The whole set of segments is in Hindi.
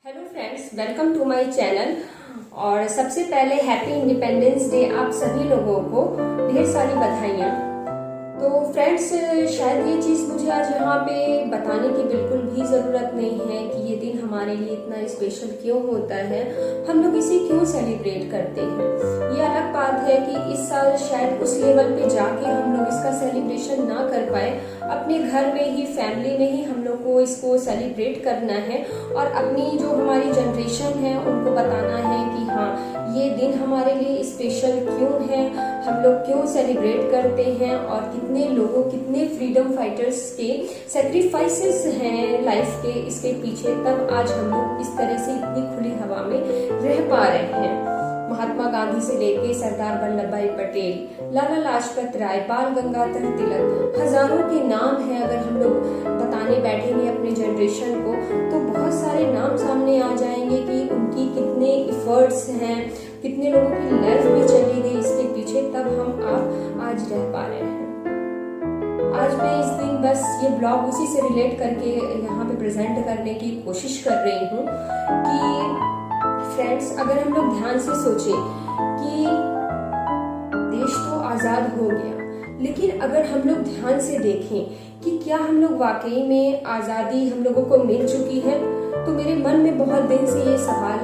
Hello friends, welcome to my channel. और सबसे पहले हैप्पी इंडिपेंडेंस डे आप सभी लोगों को, ढेर सारी बधाइयाँ। तो फ्रेंड्स, शायद ये चीज़ मुझे आज यहाँ पे बताने की बिल्कुल भी ज़रूरत नहीं है कि ये दिन हमारे लिए इतना स्पेशल क्यों होता है, हम लोग इसे क्यों सेलिब्रेट करते हैं। ये अलग बात है कि इस साल शायद उस लेवल पे जाके हम लोग इसका सेलिब्रेशन ना कर पाए। अपने घर में ही, फैमिली में ही हम लोग को इसको सेलिब्रेट करना है और अपनी जो हमारी जनरेशन है उनको बताना है कि हाँ, ये दिन हमारे लिए स्पेशल क्यों है, हम लोग क्यों सेलिब्रेट करते हैं और कितने लोगों, कितने फ्रीडम फाइटर्स के सेक्रीफाइसेस हैं लाइफ के इसके पीछे, तब आज हम लोग इस तरह से इतनी खुली हवा में रह पा रहे हैं। महात्मा गांधी से लेके सरदार वल्लभ भाई पटेल, लाला लाजपत राय, बाल गंगाधर तिलक, हजारों के नाम हैं। अगर हम लोग बताने बैठेंगे अपने जनरेशन को तो बहुत सारे नाम सामने आ जाएंगे कि उनकी कितने इफर्ट्स हैं, कितने लोगों की लाइफ भी चली गई इसके पीछे, तब हम आप आज रह पा रहे हैं। आज मैं इस दिन बस ये ब्लॉग उसी से रिलेट करके यहाँ पे प्रेजेंट करने की कोशिश कर रही हूँ कि फ्रेंड्स, अगर हम लोग ध्यान से सोचें कि देश तो आजाद हो गया, लेकिन अगर हम लोग ध्यान से देखें कि क्या हम लोग वाकई में आजादी हम लोगों को मिल चुकी है, तो मेरे मन में बहुत दिन से ये सवाल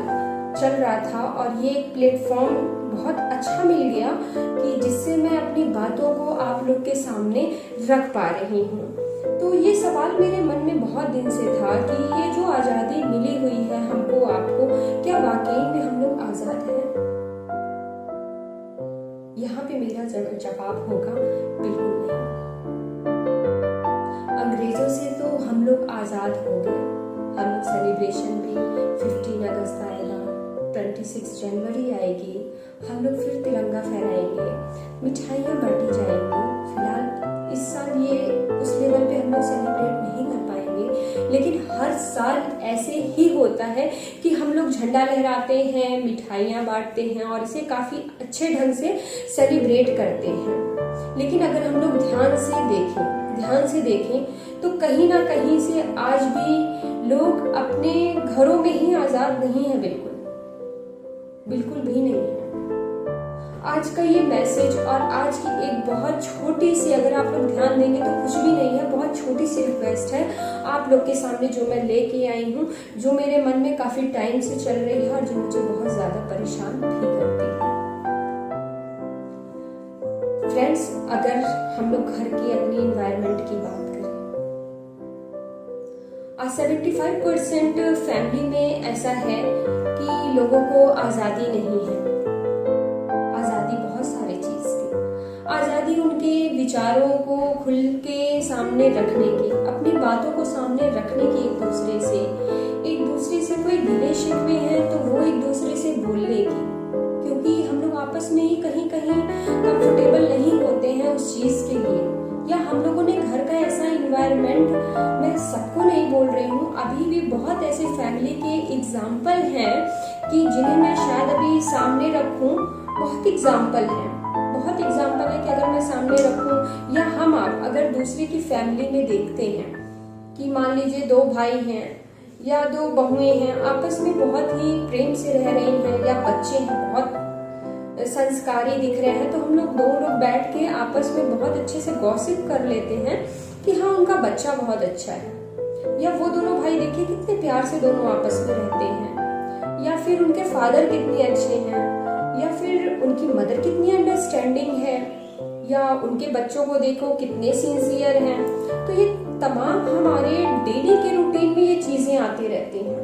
चल रहा था और ये एक प्लेटफॉर्म बहुत अच्छा मिल गया कि जिससे मैं अपनी बातों को आप लोग के सामने रख पा रही हूँ। तो ये सवाल मेरे मन में बहुत दिन से था कि ये जो आजादी मिली हुई है हमको, आपको, क्या वाकई में हम लोग आजाद हैं? यहाँ पे मेरा जवाब होगा बिल्कुल नहीं। अंग्रेजों से तो हम लोग आजाद हो गए। हम लोग सेलिब्रेशन भी 15 अगस्त आएगा, 26 जनवरी आएगी, हम लोग फिर तिरंगा फहराएंगे, मिठाइयाँ बांटी जाएंगी। फिलहाल इस साल ये उस लेवल पे हम लोग सेलिब्रेट नहीं कर पाएंगे, लेकिन हर साल ऐसे ही होता है कि हम लोग झंडा लहराते हैं, मिठाइयाँ बांटते हैं और इसे काफी अच्छे ढंग से सेलिब्रेट करते हैं। लेकिन अगर हम लोग ध्यान से देखें तो कहीं ना कहीं से आज भी लोग अपने घरों में ही आजाद नहीं है, बिल्कुल भी नहीं है। आज का ये मैसेज और आज की एक बहुत छोटी सी, अगर आप लोग ध्यान देंगे तो कुछ भी नहीं है, बहुत छोटी सी रिक्वेस्ट है आप लोग के सामने जो मैं लेके आई हूँ, जो मेरे मन में काफी टाइम से चल रही है और जो मुझे बहुत ज्यादा परेशान भी करती है। फ्रेंड्स, अगर हम लोग घर की अपनी एनवायरनमेंट की बात करें, 75% फैमिली में ऐसा है कि लोगों को आजादी नहीं है। आजादी बहुत सारी चीज की, आजादी उनके विचारों को खुल के सामने रखने की, अपनी बातों को सामने रखने की, एक दूसरे से कोई गिले शिकवे हैं तो वो एक दूसरे से बोलने की, क्योंकि हम लोग आपस में ही कहीं कहीं कंफर्टेबल नहीं होते हैं उस चीज के लिए, या हम लोगों ने घर का ऐसा इन्वायरमेंट, मैं सबको नहीं बोल रही हूँ, अभी भी बहुत ऐसे फैमिली के एग्जाम्पल हैं कि जिन्हें मैं शायद अभी सामने रखूं, बहुत एग्जाम्पल है कि अगर मैं सामने रखूं या हम आप अगर दूसरे की फैमिली में देखते हैं कि मान लीजिए 2 भाई हैं या 2 बहुएं हैं, आपस में बहुत ही प्रेम से रह रही हैं, या बच्चे हैं बहुत संस्कारी दिख रहे हैं, तो हम लोग 2 लोग बैठ के आपस में बहुत अच्छे से गॉसिप कर लेते हैं कि हाँ, उनका बच्चा बहुत अच्छा है, या वो दोनों भाई देखिए कितने प्यार से दोनों आपस में रहते हैं, या फिर उनके फादर कितने अच्छे हैं, या फिर उनकी मदर कितनी अंडरस्टैंडिंग है, या उनके बच्चों को देखो कितने सिंसियर हैं। तो ये तमाम हमारे डेली के रूटीन में ये चीजें आती रहती हैं।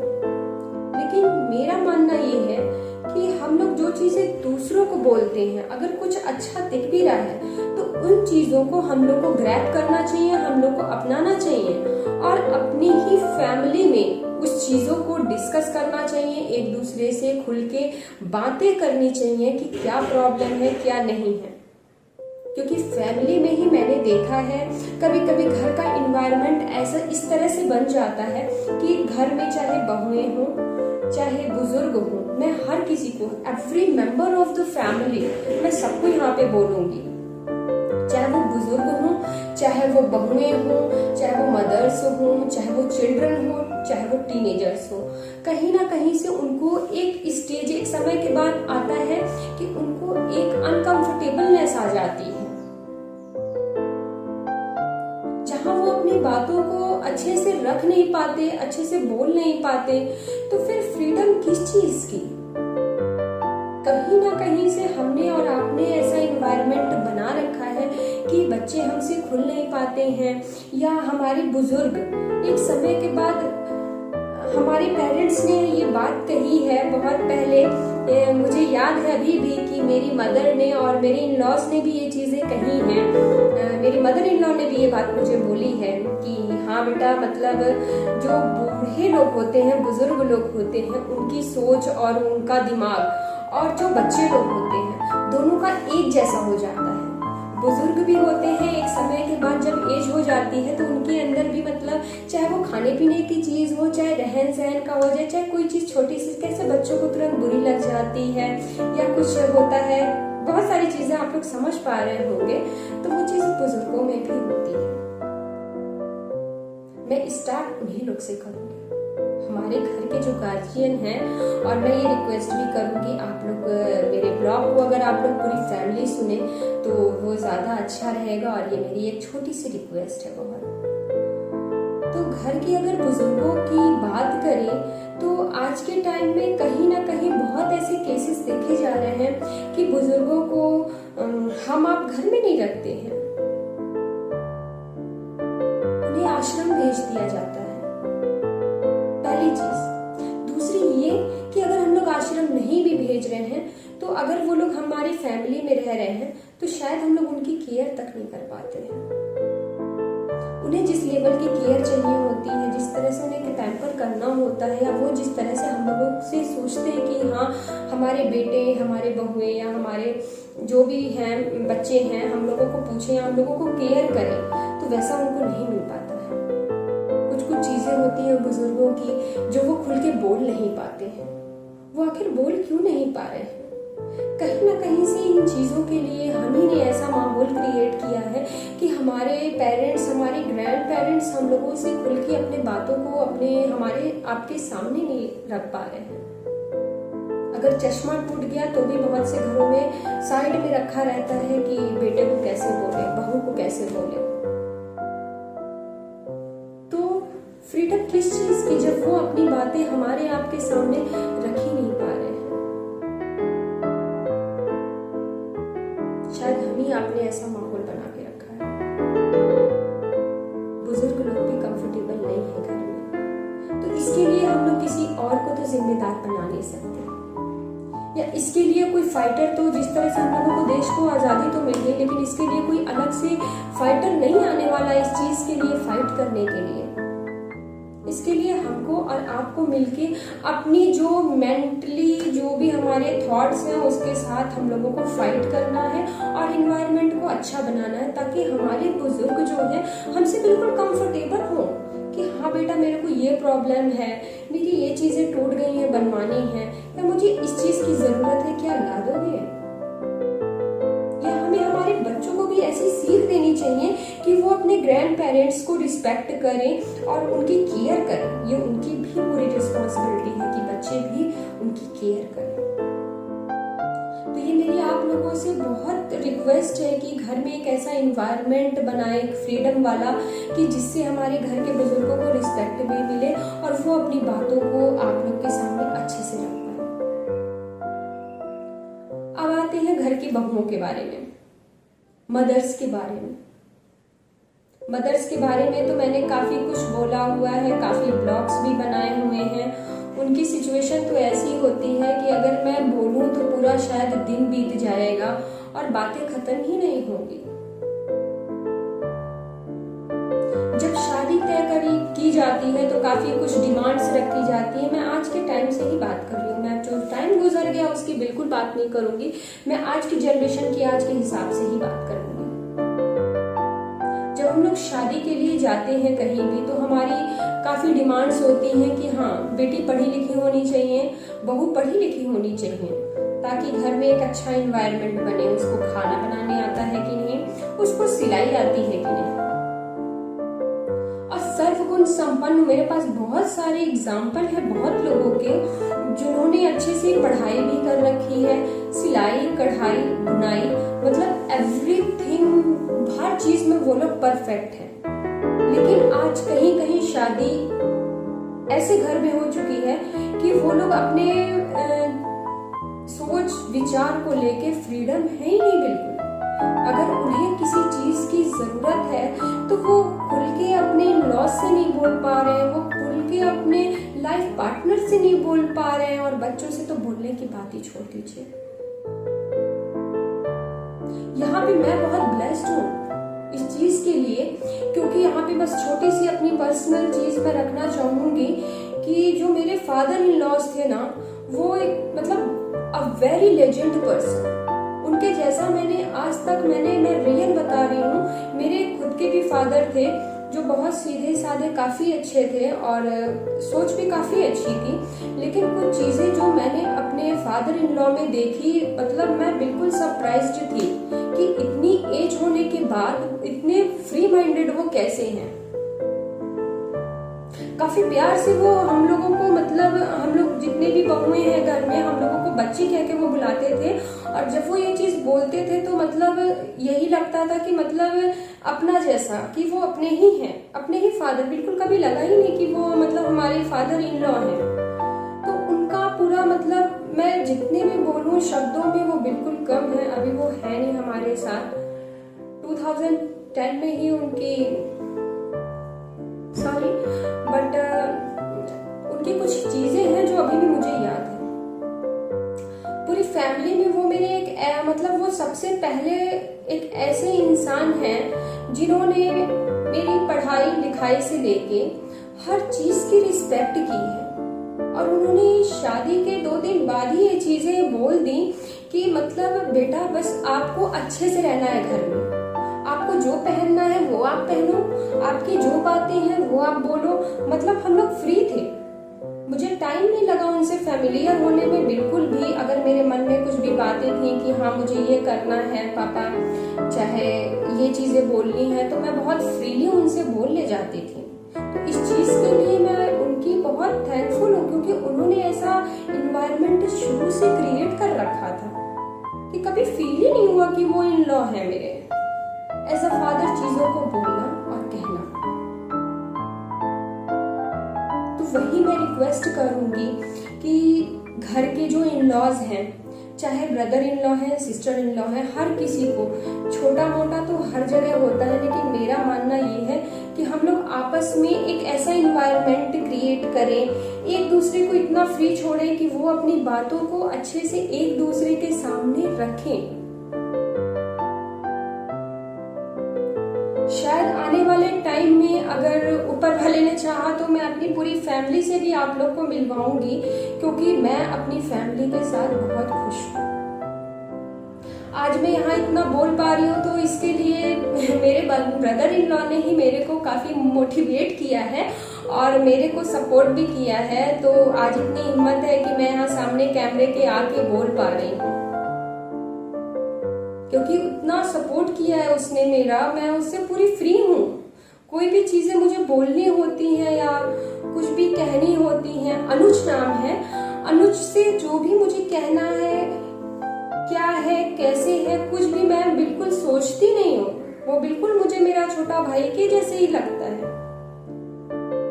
लेकिन मेरा मानना ये है कि हम लोग जो चीजें दूसरों को बोलते हैं, अगर कुछ अच्छा दिख भी रहा है तो उन चीजों को हम लोग को ग्रैब करना चाहिए, हम लोग को अपनाना चाहिए और अपनी ही फैमिली में उस चीजों को डिस्कस करना चाहिए, एक दूसरे से खुल के बातें करनी चाहिए कि क्या प्रॉब्लम है, क्या नहीं है। क्योंकि फैमिली में ही मैंने देखा है कभी कभी घर का इन्वायरमेंट ऐसा इस तरह से बन जाता है कि घर में चाहे बहुएं हों, चाहे बुजुर्ग हों, मैं हर किसी को, every member of the family, मैं सबको यहाँ पे बोलूंगी, चाहे वो बुजुर्ग हों, चाहे वो बहुएं हों, चाहे वो मदर्स हों, चाहे वो चिल्ड्रन हों, चाहे वो टीनेजर्स हो, कहीं ना कहीं से उनको एक स्टेज, एक समय के बाद आता है कि उनको एक अनकंफर्टेबलनेस आ जाती है, जहां वो अपनी बातों को अच्छे से रख नहीं पाते, अच्छे से बोल नहीं पाते। तो फिर फ्रीडम किस चीज की? कहीं ना कहीं से हमने और आपने ऐसा इन्वायरमेंट बना रखा है कि बच्चे हमसे खुल नहीं पाते हैं, या हमारे बुजुर्ग एक समय के बाद, हमारे पेरेंट्स ने ये बात कही है बहुत पहले, मुझे याद है अभी भी कि मेरी मदर ने और मेरे इन लॉज ने भी ये चीजें कही हैं। मेरी मदर इन लॉ ने भी ये बात मुझे बोली है कि हाँ बेटा, मतलब जो बूढ़े लोग होते हैं, बुजुर्ग लोग होते हैं, उनकी सोच और उनका दिमाग और जो बच्चे लोग होते हैं, दोनों का एक जैसा हो जाता है। बुजुर्ग भी होते हैं, एक समय के बाद जब एज हो जाती है तो उनके अंदर भी, मतलब चाहे वो खाने पीने की चीज हो, चाहे रहन सहन का हो जाए, चाहे कोई चीज छोटी सी, कैसे बच्चों को तुरंत बुरी लग जाती है या कुछ होता है, बहुत सारी चीजें आप लोग समझ पा रहे होंगे, तो वो चीज बुजुर्गों में भी होती है। मैं स्टार्ट उन्हीं लोग से करूंगी, हमारे घर के जो गार्जियन हैं, और मैं ये रिक्वेस्ट भी करूंगी आप लोग मेरे ब्लॉग को अगर आप लोग पूरी फैमिली सुने तो वो ज्यादा अच्छा रहेगा, और ये मेरी एक छोटी सी रिक्वेस्ट है बहुत। तो घर की अगर बुजुर्गों की बात करें तो आज के टाइम में कहीं ना कहीं बहुत ऐसे केसेस देखे जा रहे हैं कि बुजुर्गों को हम आप घर में नहीं रखते हैं, उन्हें आश्रम भेज दिया जाता है, पहली चीज। दूसरी ये कि अगर हम लोग आश्रम नहीं भी भेज रहे हैं तो अगर वो लोग हमारी फैमिली में रह रहे हैं तो शायद हम लोग उनकी केयर तक नहीं कर पाते हैं। उन्हें जिस लेवल की केयर चाहिए होती है, जिस तरह से उन्हें पैम्पर करना होता है, या वो जिस तरह से हम लोगों से सोचते हैं कि हाँ हमारे बेटे, हमारे बहुएं या हमारे जो भी हैं बच्चे हैं, हम लोगों को पूछें या हम लोगों को केयर करें, तो वैसा उनको नहीं मिल पाता है। कुछ कुछ चीजें होती हैं बुजुर्गों की जो वो खुल के बोल नहीं पाते हैं। वो आखिर बोल क्यों नहीं पा रहे हैं? कहीं ना कहीं से इन चीजों के लिए हम ही ने ऐसा माहौल क्रिएट किया है कि हमारे पेरेंट्स, हमारे ग्रैंड पेरेंट्स हम लोगों से खुल के अपने बातों को हमारे आपके सामने नहीं रख पा रहे हैं। अगर चश्मा टूट गया तो भी बहुत से घरों में साइड में रखा रहता है कि बेटे को कैसे बोले, बहू को कैसे बोले। तो फ्रीडम किस चीज की जब वो अपनी बातें हमारे आपके सामने रख ही नहीं पा रहे हैं? शायद हम ही आपने ऐसा माहौल बना के रखा है। बुजुर्ग लोग भी कंफर्टेबल नहीं है घर में, तो इसके लिए हम लोग किसी और को तो जिम्मेदार बना नहीं सकते, या इसके लिए कोई फाइटर, तो जिस तरह से हम लोगों को देश को आजादी तो मिल गई, लेकिन इसके लिए कोई अलग से फाइटर नहीं आने वाला इस चीज के लिए फाइट करने के लिए। इसके लिए हमको और आपको मिलके अपनी जो मेंटली जो भी हमारे थॉट्स हैं उसके साथ हम लोगों को फाइट करना है और इन्वायरमेंट को अच्छा बनाना है, ताकि हमारे बुजुर्ग जो हैं हमसे बिल्कुल कंफर्टेबल हो कि हाँ बेटा मेरे को ये प्रॉब्लम है, मेरी ये चीजें टूट गई हैं, बनवानी है, या मुझे इस चीज की जरूरत है, क्या ला दोगे? या हमें हमारे बच्चों को भी ऐसी सीख देनी चाहिए कि वो अपने ग्रैंड पेरेंट्स को रिस्पेक्ट करें और उनकी केयर करें। ये उनकी भी पूरी रिस्पॉन्सिबिलिटी है कि बच्चे भी उनकी केयर करें। तो ये मेरी आप लोगों से बहुत रिक्वेस्ट है कि घर में एक ऐसा इन्वायरमेंट बनाए फ्रीडम वाला कि जिससे हमारे घर के बुजुर्गों को रिस्पेक्ट भी मिले और वो अपनी बातों को आप लोग के सामने अच्छे से रख पाए। अब आते हैं घर की बहुओं के बारे में, मदर्स के बारे में। मदर्स के बारे में तो मैंने काफी कुछ बोला हुआ है, काफी ब्लॉग्स भी बनाए हुए हैं। उनकी सिचुएशन तो ऐसी होती है कि अगर मैं बोलूं तो पूरा शायद दिन बीत जाएगा और बातें खत्म ही नहीं होंगी। जब शादी तय की जाती है तो काफी कुछ डिमांड्स रखी जाती है। मैं आज के टाइम से ही बात कर रही हूँ, मैं जो टाइम गुजर गया उसकी बिल्कुल बात नहीं करूंगी। मैं आज की जनरेशन की आज के हिसाब से ही बात करूंगी। जब हम लोग शादी के लिए जाते हैं कहीं भी तो हमारी काफी डिमांड्स होती हैं कि हाँ बेटी पढ़ी लिखी होनी चाहिए, बहू पढ़ी लिखी होनी चाहिए, ताकि घर में एक अच्छा एनवायरनमेंट बने। उसको खाना बनाने आता है कि नहीं, उसको सिलाई आती है कि नहीं, सर्व गुण संपन्न, मेरे पास बहुत सारे एग्जाम्पल है बहुत लोगों के जिन्होंने अच्छे से पढ़ाई भी कर रखी है, सिलाई कढ़ाई बुनाई, मतलब एवरीथिंग, हर चीज में वो लोग परफेक्ट है। लेकिन आज कहीं कहीं शादी ऐसे घर में हो चुकी है कि वो लोग अपने सोच विचार को लेके फ्रीडम है ही नहीं बिल्कुल। अगर उन्हें किसी चीज की जरूरत है तो वो खुल के अपने लॉस से नहीं बोल पा रहे हैं, वो खुल के अपने लाइफ पार्टनर से नहीं बोल पा रहे हैं, और बच्चों से तो बोलने की बात ही छोड़ दीजिए। यहाँ पे मैं बहुत ब्लेस्ड हूँ इस चीज के लिए, क्योंकि यहाँ पे बस छोटी सी अपनी पर्सनल चीज मैं रखना चाहूंगी कि जो मेरे फादर इन लॉज थे ना, वो एक मतलब अ वेरी लेजेंड पर्सन, उनके जैसा मैंने आज तक मैं रियल बता रही हूँ, मेरे खुद के भी फादर थे जो बहुत सीधे साधे काफी अच्छे थे और सोच भी काफी अच्छी थी। लेकिन कुछ चीजें जो मैंने अपने फादर इन लॉ में देखी, मतलब मैं बिल्कुल सरप्राइज्ड थी कि इतनी एज होने के बाद इतने फ्री माइंडेड वो कैसे हैं। काफी प्यार से वो हम लोगों को, मतलब हम लोग जितने भी बहुएं हैं घर में, हम लोगों को बच्ची कह के वो बुलाते थे, और जब वो ये चीज बोलते थे तो मतलब यही लगता था कि मतलब अपना जैसा, कि वो अपने ही हैं, अपने ही फादर, बिल्कुल कभी लगा ही नहीं कि वो मतलब हमारे फादर इन लॉ हैं। तो उनका पूरा मतलब मैं जितने भी बोलूं शब्दों में वो बिल्कुल कम है, अभी वो है नहीं हमारे साथ। 2010 में ही उनकी बट उनकी कुछ चीजें हैं जो अभी भी मुझे याद है। पूरी फैमिली में वो मेरे एक मतलब वो सबसे पहले एक ऐसे इंसान हैं जिन्होंने मेरी पढ़ाई लिखाई से लेके हर चीज की रिस्पेक्ट की है, और उन्होंने शादी के 2 दिन बाद ही ये चीजें बोल दी कि मतलब बेटा बस आपको अच्छे से रहना है घर में, आपको जो पहनना है वो आप पहनो, आपकी जो बातें हैं वो आप बोलो। मतलब हम लोग फ्री थे, मुझे टाइम नहीं लगा उनसे फैमिलियर होने में बिल्कुल भी। अगर मेरे मन में कुछ भी बातें थी कि हाँ मुझे ये करना है पापा, चाहे ये चीजें बोलनी है, तो मैं बहुत फ्रीली उनसे बोल ले जाती थी। तो इस चीज के लिए मैं उनकी बहुत थैंकफुल हूँ, क्योंकि उन्होंने ऐसा इन्वायरमेंट शुरू से क्रिएट कर रखा था कि कभी फील ही नहीं हुआ कि वो इन लॉ है मेरे। एज अ फादर चीजों को बोलना और कहना, तो वही मैं रिक्वेस्ट करूंगी कि घर के जो इन लॉज हैं, चाहे ब्रदर इन लॉ है, सिस्टर इन लॉ है, हर किसी को छोटा मोटा तो हर जगह होता है, लेकिन मेरा मानना ये है कि हम लोग आपस में एक ऐसा इन्वायरमेंट क्रिएट करें, एक दूसरे को इतना फ्री छोड़ें कि वो अपनी बातों को अच्छे से एक दूसरे के सामने रखें। शायद आने वाले टाइम में अगर ऊपर वाले ने चाहा तो मैं अपनी पूरी फैमिली से भी आप लोग को मिलवाऊंगी, क्योंकि मैं अपनी फैमिली के साथ बहुत खुश हूँ। आज मैं यहाँ इतना बोल पा रही हूँ तो इसके लिए मेरे ब्रदर इन लॉ ने ही मेरे को काफी मोटिवेट किया है और मेरे को सपोर्ट भी किया है। तो आज इतनी हिम्मत है कि मैं यहाँ सामने कैमरे के आके बोल पा रही हूँ, क्योंकि उतना सपोर्ट किया है उसने मेरा, मैं उससे पूरी फ्री हूँ। कोई भी चीजें मुझे बोलनी होती हैं या कुछ भी कहनी होती हैं, अनुज नाम है, अनुज से जो भी मुझे कहना है, क्या है कैसे है, कुछ भी मैं बिल्कुल सोचती नहीं हूँ, वो बिल्कुल मुझे मेरा छोटा भाई के जैसे ही लगता है।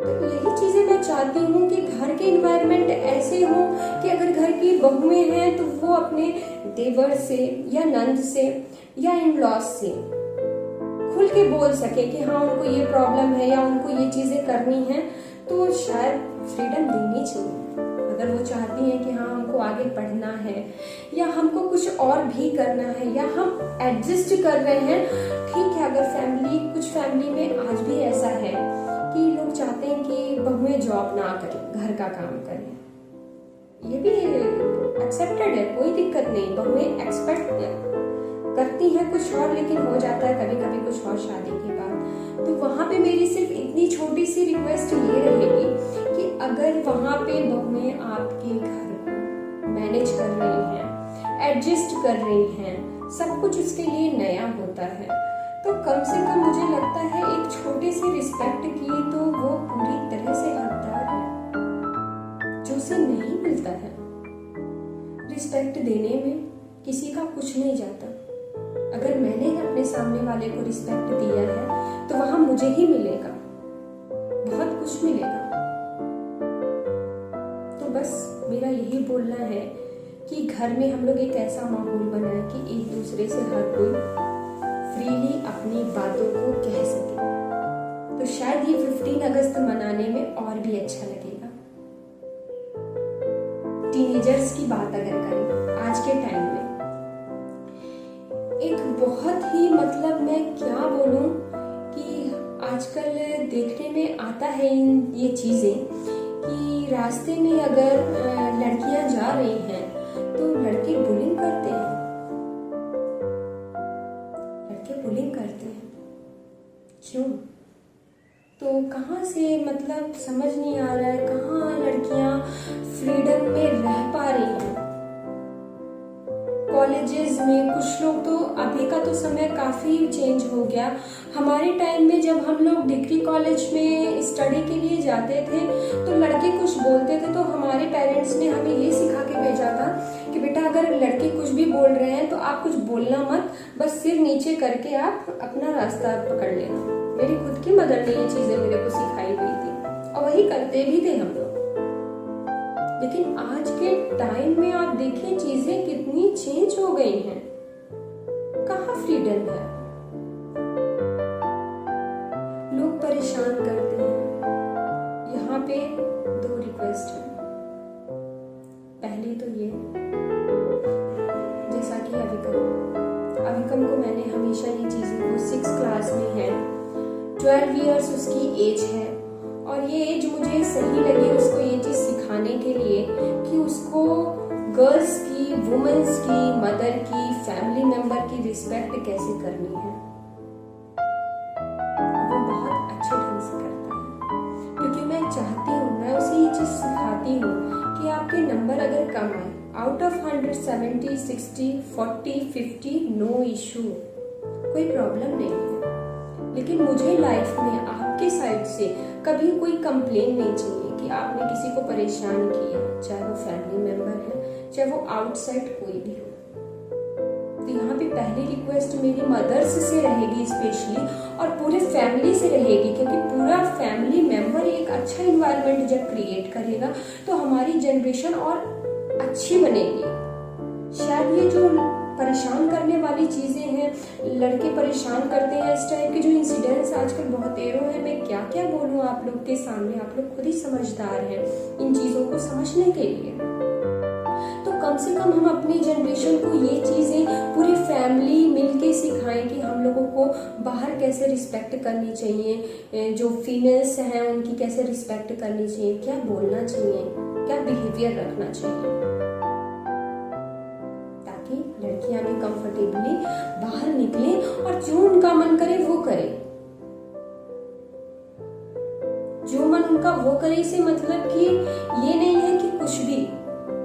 तो यही चीजें मैं चाहती हूँ कि घर के इन्वायरमेंट ऐसे हो कि अगर घर की बहुएं हैं तो वो अपने देवर से या नंद से या इन लॉज से खुल के बोल सके कि हाँ उनको ये प्रॉब्लम है या उनको ये चीजें करनी है, तो शायद फ्रीडम देनी चाहिए। अगर वो चाहती हैं कि हाँ हमको आगे पढ़ना है या हमको कुछ और भी करना है या हम एडजस्ट कर रहे हैं, ठीक है। अगर कुछ फैमिली में आज भी ऐसा है कि लोग चाहते हैं कि बहुएं जॉब ना करें, घर का काम करें, ये भी एक्सेप्टेड है, कोई दिक्कत नहीं। बहुएं एक्सपेक्ट करती हैं कुछ और, लेकिन हो जाता है कभी कभी कुछ और शादी के बाद। तो वहां पे मेरी सिर्फ इतनी छोटी सी रिक्वेस्ट ये रहेगी कि अगर वहां पे बहुएं आपके घर को मैनेज कर रही हैं, एडजस्ट कर रही हैं, सब कुछ उसके लिए नया होता है, तो कम से कम मुझे लगता है एक छोटे से रिस्पेक्ट की तो वो पूरी तरह से हकदार है, जो उसे नहीं मिलता है। रिस्पेक्ट देने में किसी का कुछ नहीं जाता। अगर मैंने अपने सामने वाले को रिस्पेक्ट दिया है तो वहां मुझे ही मिलेगा, बहुत कुछ मिलेगा। तो बस मेरा यही बोलना है कि घर में हम लोग एक ऐसा माहौल बनाए कि एक दूसरे से हर कोई फ्रीली अपनी बातों को कह सके। तो शायद ये 15 अगस्त मनाने में और भी अच्छा लगेगा। टीनेजर्स की बात अगर करें आज के टाइम में, एक बहुत ही मतलब मैं क्या बोलूं कि आजकल देखने में आता है ये चीजें कि रास्ते में अगर लड़कियां जा रही हैं तो लड़के बुलिंग करते हैं। बुलिंग करते हैं क्यों? तो कहाँ से मतलब समझ नहीं आ रहा है, कहाँ लड़कियां फ्रीडम में रह पा रही हैं। कॉलेजेस में कुछ लोग तो अभी का तो समय काफी चेंज हो गया। हमारे टाइम में जब हम लोग डिग्री कॉलेज में स्टडी के लिए जाते थे तो लड़के कुछ बोलते थे तो हमारे पेरेंट्स ने हमें ये सिखा के भेजा था कि बेटा अगर लड़के कुछ भी बोल रहे हैं तो आप कुछ बोलना मत, बस सिर नीचे करके आप अपना रास्ता पकड़ लेना। मेरी खुद की मदर ने ये चीजें मेरे को सिखाई हुई थी और वही करते भी थे हम लोग। लेकिन आज के टाइम में आप देखिए चीजें कितनी चेंज हो गई हैं। कहाँ फ्रीडम है, लोग परेशान करते हैं। यहाँ पे 2 रिक्वेस्ट है। पहली तो ये, जैसा कि अविकम को मैंने हमेशा ये चीजें, वो 6 क्लास में है, 12 इयर्स उसकी एज है और ये एज मुझे सही लगी उसको ये चीज सिखाने के लिए कि उसको गर्ल्स की, वुमेन्स की, मदर की, फैमिली मेंबर की रिस्पेक्ट कैसे करनी है। वो बहुत अच्छे ढंग से करता है क्योंकि मैं चाहती हूँ, मैं उसे ये चीज सिखाती हूँ कि आपके नंबर अगर कम आए, आउट ऑफ 100 70, 60, 40, 50 नो इशू, कोई प्रॉब्लम नहीं है। लेकिन मुझे लाइफ में आपके साइड से कभी कोई कंप्लेन नहीं चाहिए कि आपने किसी को परेशान किया, चाहे वो फैमिली मेंबर है, चाहे वो आउटसाइड कोई भी हो। तो यहाँ पे पहली रिक्वेस्ट मेरी मदर्स से रहेगी स्पेशली और पूरे फैमिली से रहेगी, क्योंकि पूरा फैमिली मेंबर एक अच्छा इन्वायरमेंट जब क्रिएट करेगा तो हमारी जनरेशन और अच्छी बनेगी। शायद ये जो परेशान करने वाली चीजें हैं, लड़के परेशान करते हैं, इस टाइप के जो इंसिडेंट्स आजकल बहुत तेरो है, मैं क्या क्या बोलूं आप लोग के सामने, आप लोग खुद ही समझदार हैं इन चीजों को समझने के लिए। तो कम से कम हम अपनी जनरेशन को ये चीजें पूरी फैमिली मिलके सिखाएं कि हम लोगों को बाहर कैसे रिस्पेक्ट करनी चाहिए, जो फीमेल्स हैं उनकी कैसे रिस्पेक्ट करनी चाहिए, क्या बोलना चाहिए, क्या बिहेवियर रखना चाहिए, लड़कियां भी कंफर्टेबली बाहर निकले और जो उनका मन करे वो करे। जो मन उनका वो करे से मतलब कि ये नहीं है कि कुछ भी,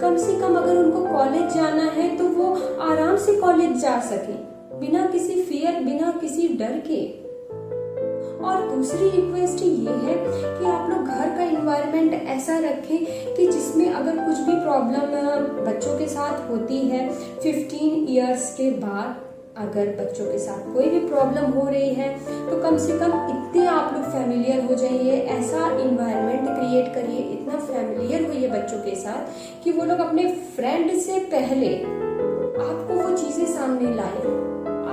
कम से कम अगर उनको कॉलेज जाना है तो वो आराम से कॉलेज जा सके, बिना किसी फियर, बिना किसी डर के। और दूसरी रिक्वेस्ट ये है कि आप लोग घर का इन्वायरमेंट ऐसा रखें कि जिसमें अगर कुछ भी प्रॉब्लम बच्चों के साथ होती है 15 इयर्स के बाद, अगर बच्चों के साथ कोई भी प्रॉब्लम हो रही है तो कम से कम इतने आप लोग फैमिलियर हो जाइए, ऐसा इन्वायरमेंट क्रिएट करिए, इतना फैमिलियर होइए बच्चों के साथ कि वो लोग अपने फ्रेंड से पहले आपको वो चीजें सामने लाए,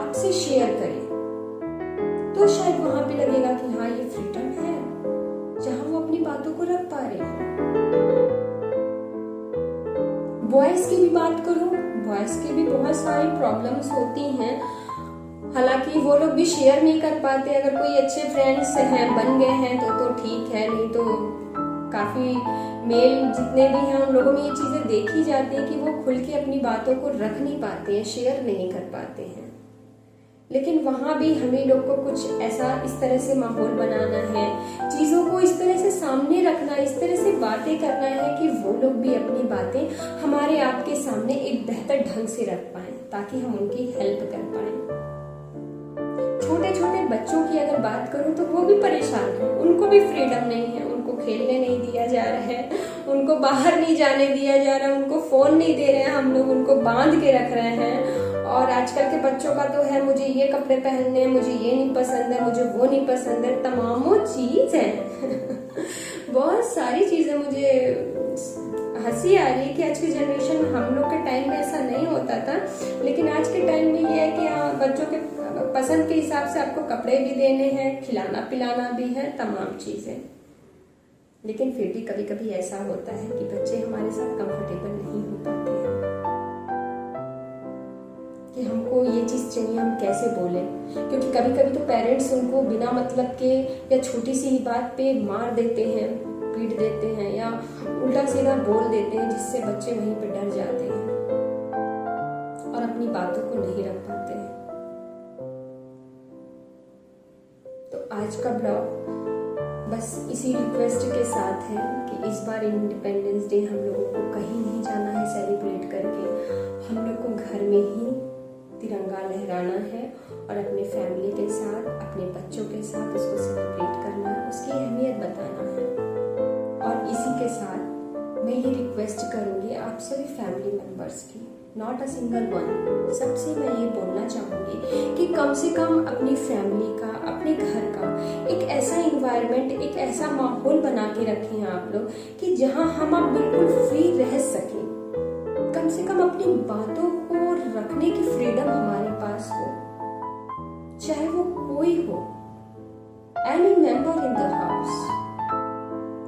आपसे शेयर करें। तो शायद वहां पे लगेगा कि हाँ ये फ्रीडम है, जहां वो अपनी बातों को रख पा रहे हैं। बॉयज की भी बात करूं, बॉयज की भी बहुत सारी प्रॉब्लम्स होती हैं, हालांकि वो लोग भी शेयर नहीं कर पाते। अगर कोई अच्छे फ्रेंड्स हैं, बन गए हैं तो ठीक है, नहीं तो काफी मेल जितने भी हैं उन लोगों में ये चीजें देखी जाती है कि वो खुल के अपनी बातों को रख नहीं पाते हैं, शेयर नहीं कर पाते हैं। लेकिन वहां भी हमें लोग को कुछ ऐसा इस तरह से माहौल बनाना है, चीजों को इस तरह से सामने रखना है, इस तरह से बातें करना है कि वो लोग भी अपनी बातें हमारे आपके सामने एक बेहतर ढंग से रख पाए, ताकि हम उनकी हेल्प कर पाए। छोटे बच्चों की अगर बात करूं तो वो भी परेशान है, उनको भी फ्रीडम नहीं है, उनको खेलने नहीं दिया जा रहा है, उनको बाहर नहीं जाने दिया जा रहा है, उनको फोन नहीं दे रहे हैं हम लोग, उनको बांध के रख रहे हैं। और आजकल के बच्चों का तो है मुझे ये कपड़े पहनने हैं, मुझे ये नहीं पसंद है, मुझे वो नहीं पसंद है, तमामों चीज है बहुत सारी चीजें। मुझे हंसी आ रही है कि आज की जनरेशन, हम लोग के टाइम में ऐसा नहीं होता था, लेकिन आज के टाइम में ये है कि हाँ, बच्चों के पसंद के हिसाब से आपको कपड़े भी देने हैं, खिलाना पिलाना भी है, तमाम चीजें। लेकिन फिर भी कभी कभी ऐसा होता है कि बच्चे हमारे साथ कंफर्टेबल नहीं हो पाते हैं कि हमको ये चीज चाहिए, हम कैसे बोलें, क्योंकि कभी कभी तो पेरेंट्स उनको बिना मतलब के या छोटी सी ही बात पे मार देते हैं, पीट देते हैं या उल्टा सीधा बोल देते हैं, जिससे बच्चे वहीं पे डर जाते हैं और अपनी बातों को नहीं रख पाते हैं। तो आज का ब्लॉग बस इसी रिक्वेस्ट के साथ है कि इस बार इंडिपेंडेंस डे हम लोगों को कहीं नहीं जाना है सेलिब्रेट करके, हम लोग को घर में ही तिरंगा लहराना है और अपने फैमिली के साथ, अपने बच्चों के साथ उसको सेलिब्रेट करना है, उसकी अहमियत बताना है। और इसी के साथ मैं ये रिक्वेस्ट करूंगी आप सभी फैमिली मेंबर्स की, नॉट अ सिंगल वन, सबसे मैं ये बोलना चाहूंगी कि कम से कम अपनी फैमिली का, अपने घर का एक ऐसा इन्वायरमेंट, एक ऐसा माहौल बना के रखें आप लोग कि जहां हम आप बिल्कुल फ्री रह सकें। कम से कम अपनी बातों को रखने की फ्रीडम हमारे पास हो, चाहे वो कोई हो, any member in the house,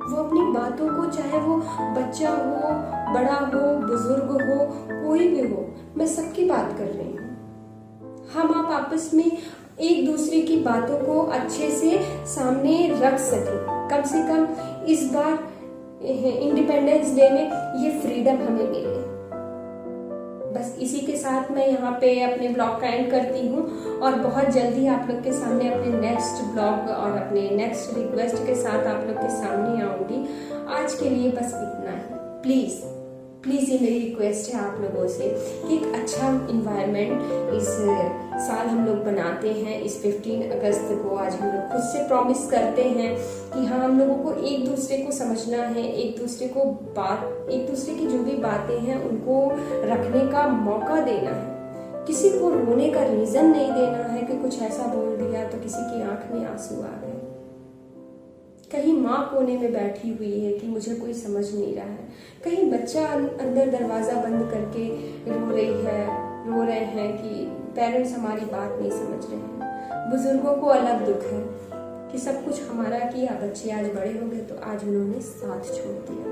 वो अपनी बातों को, चाहे वो बच्चा हो, बड़ा हो, बुजुर्ग हो, कोई भी हो, मैं सबकी बात कर रही हूँ। हम आप आपस में एक दूसरे की बातों को अच्छे से सामने रख सकें। कम से कम इस बार इंडिपेंडेंस डे में ये फ्रीडम हमें मिले। बस इसी के साथ मैं यहाँ पे अपने ब्लॉग का एंड करती हूँ और बहुत जल्दी आप लोग के सामने अपने नेक्स्ट ब्लॉग और अपने नेक्स्ट रिक्वेस्ट के साथ आप लोग के सामने आऊंगी। आज के लिए बस इतना ही। प्लीज प्लीज ये मेरी रिक्वेस्ट है आप लोगों से कि एक अच्छा इन्वायरमेंट इस साल हम लोग बनाते हैं। इस 15 अगस्त को आज हम लोग खुद से प्रॉमिस करते हैं कि हाँ, हम लोगों को एक दूसरे को समझना है, एक दूसरे की जो भी बातें हैं उनको रखने का मौका देना है। किसी को रोने का रीजन नहीं देना है कि कुछ ऐसा बोल दिया तो किसी की आंख में आंसू आ गए। कहीं माँ कोने में बैठी हुई है कि मुझे कोई समझ नहीं रहा है, कहीं बच्चा अंदर दरवाजा बंद करके रो रहे हैं कि पेरेंट्स हमारी बात नहीं समझ रहे हैं। बुजुर्गों को अलग दुख है कि सब कुछ हमारा किया, बच्चे आज बड़े हो गए तो आज उन्होंने साथ छोड़ दिया।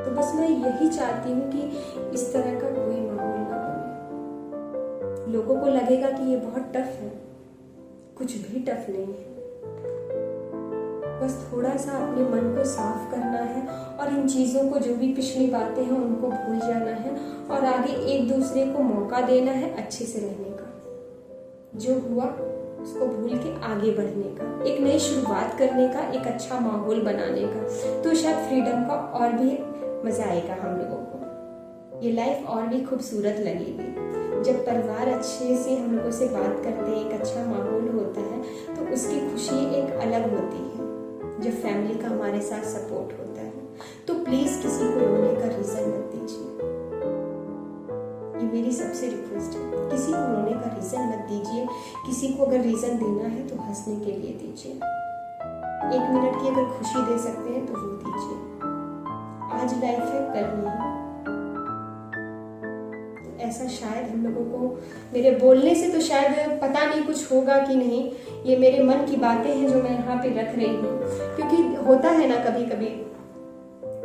तो बस मैं यही चाहती हूँ कि इस तरह का कोई माहौल ना बने। लोगों को लगेगा कि ये बहुत टफ है, कुछ भी टफ नहीं है। बस थोड़ा सा अपने मन को साफ करना है और इन चीजों को, जो भी पिछली बातें हैं उनको भूल जाना है और आगे एक दूसरे को मौका देना है अच्छे से रहने का। जो हुआ उसको भूल के आगे बढ़ने का, एक नई शुरुआत करने का, एक अच्छा माहौल बनाने का। तो शायद फ्रीडम का और भी मजा आएगा हम लोगों को, ये लाइफ और भी खूबसूरत लगेगी। जब परिवार अच्छे से हम लोगों से बात करते हैं, एक अच्छा माहौल होता है तो उसकी खुशी एक अलग होती है। जब फैमिली का हमारे साथ सपोर्ट होता है तो प्लीज किसी को रोने का रीजन मत दीजिए। ये मेरी सबसे रिक्वेस्ट है, किसी को रोने का रीजन मत दीजिए। किसी को अगर रीजन देना है तो हंसने के लिए दीजिए। 1 मिनट की अगर खुशी दे सकते हैं तो वो दीजिए। आज लाइफ है, कल नहीं। ऐसा शायद हम लोगों को मेरे बोलने से तो शायद पता नहीं कुछ होगा कि नहीं, ये मेरे मन की बातें हैं जो मैं यहाँ पे रख रही हूँ। क्योंकि होता है ना कभी कभी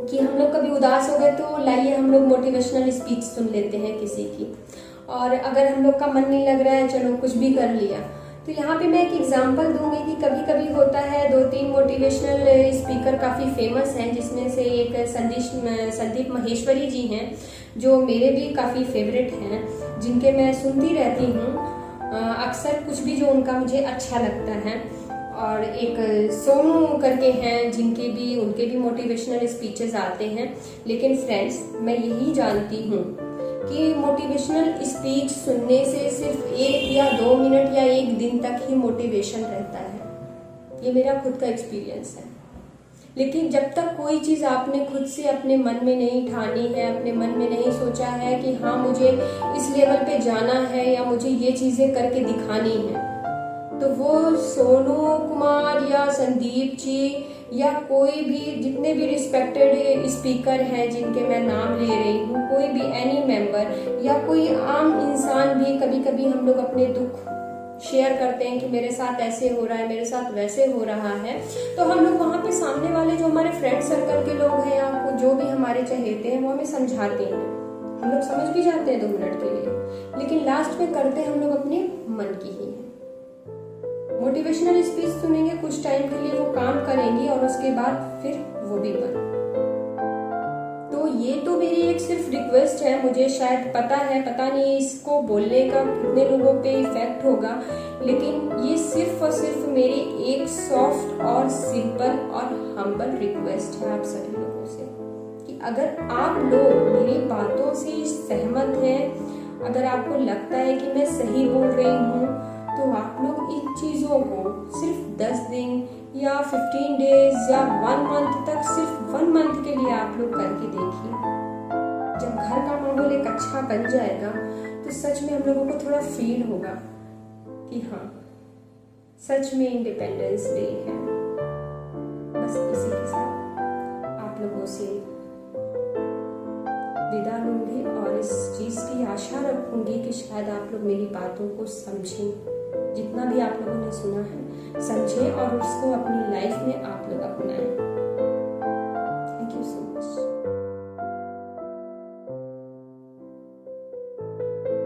कि हम लोग कभी उदास हो गए तो लाइए हम लोग मोटिवेशनल स्पीच सुन लेते हैं किसी की, और अगर हम लोग का मन नहीं लग रहा है, चलो कुछ भी कर लिया। तो यहाँ पे मैं एक एग्जांपल दूंगी कि कभी कभी होता है 2-3 मोटिवेशनल स्पीकर काफ़ी फेमस हैं, जिसमें से एक संदीप माहेश्वरी जी हैं जो मेरे भी काफ़ी फेवरेट हैं, जिनके मैं सुनती रहती हूँ अक्सर कुछ भी जो उनका मुझे अच्छा लगता है। और एक सोनू करके हैं जिनके उनके भी मोटिवेशनल स्पीचेस आते हैं। लेकिन फ्रेंड्स, मैं यही जानती हूँ कि मोटिवेशनल स्पीच सुनने से सिर्फ 1 या 2 मिनट या 1 दिन तक ही मोटिवेशन रहता है। ये मेरा खुद का एक्सपीरियंस है। लेकिन जब तक कोई चीज़ आपने खुद से अपने मन में नहीं ठानी है, अपने मन में नहीं सोचा है कि हाँ मुझे इस लेवल पे जाना है या मुझे ये चीज़ें करके दिखानी है, तो वो सोनू कुमार या संदीप जी या कोई भी, जितने भी रिस्पेक्टेड स्पीकर हैं जिनके मैं नाम ले रही हूँ, कोई भी एनी मेंबर या कोई आम इंसान भी, कभी कभी हम लोग अपने दुख शेयर करते हैं कि मेरे साथ ऐसे हो रहा है, मेरे साथ वैसे हो रहा है, तो हम लोग वहाँ पे सामने वाले जो हमारे फ्रेंड सर्कल के लोग हैं या जो भी हमारे चहेते हैं वो हमें समझाते हैं, हम लोग समझ भी जाते हैं 2 मिनट के लिए, लेकिन लास्ट में करते हम लोग अपने मन की ही है। मोटिवेशनल स्पीच सुनेंगे, कुछ टाइम के लिए वो काम करेंगी और उसके बाद फिर वो भी बंद। तो ये तो मेरी एक सिर्फ रिक्वेस्ट है, मुझे शायद पता है, पता नहीं इसको बोलने का कितने लोगों पे इफेक्ट होगा, लेकिन ये सिर्फ और सिर्फ मेरी एक सॉफ्ट और सिंपल और हम्बल रिक्वेस्ट है आप सभी लोगों से कि अगर आप लोग मेरी बातों से सहमत हैं, अगर आपको लगता है कि मैं सही बोल रही हूँ, तो आप लोग इन चीज़ों को सिर्फ 10 दिन या 15 डेज या 1 मंथ तक, सिर्फ 1 मंथ के लिए आप लोग करके देखिए। जब घर का माहौल एक अच्छा बन जाएगा तो सच में हम लोगों को थोड़ा फील होगा कि हाँ सच में इंडिपेंडेंस डे है। बस इसी के साथ आप लोगों से विदा लूंगी और इस चीज़ की आशा रखूंगी कि शायद आप लोग मेरी बातों को समझें, जितना भी आप लोगों ने सुना है समझें और उसको अपनी लाइफ में आप लोग अपनाएं।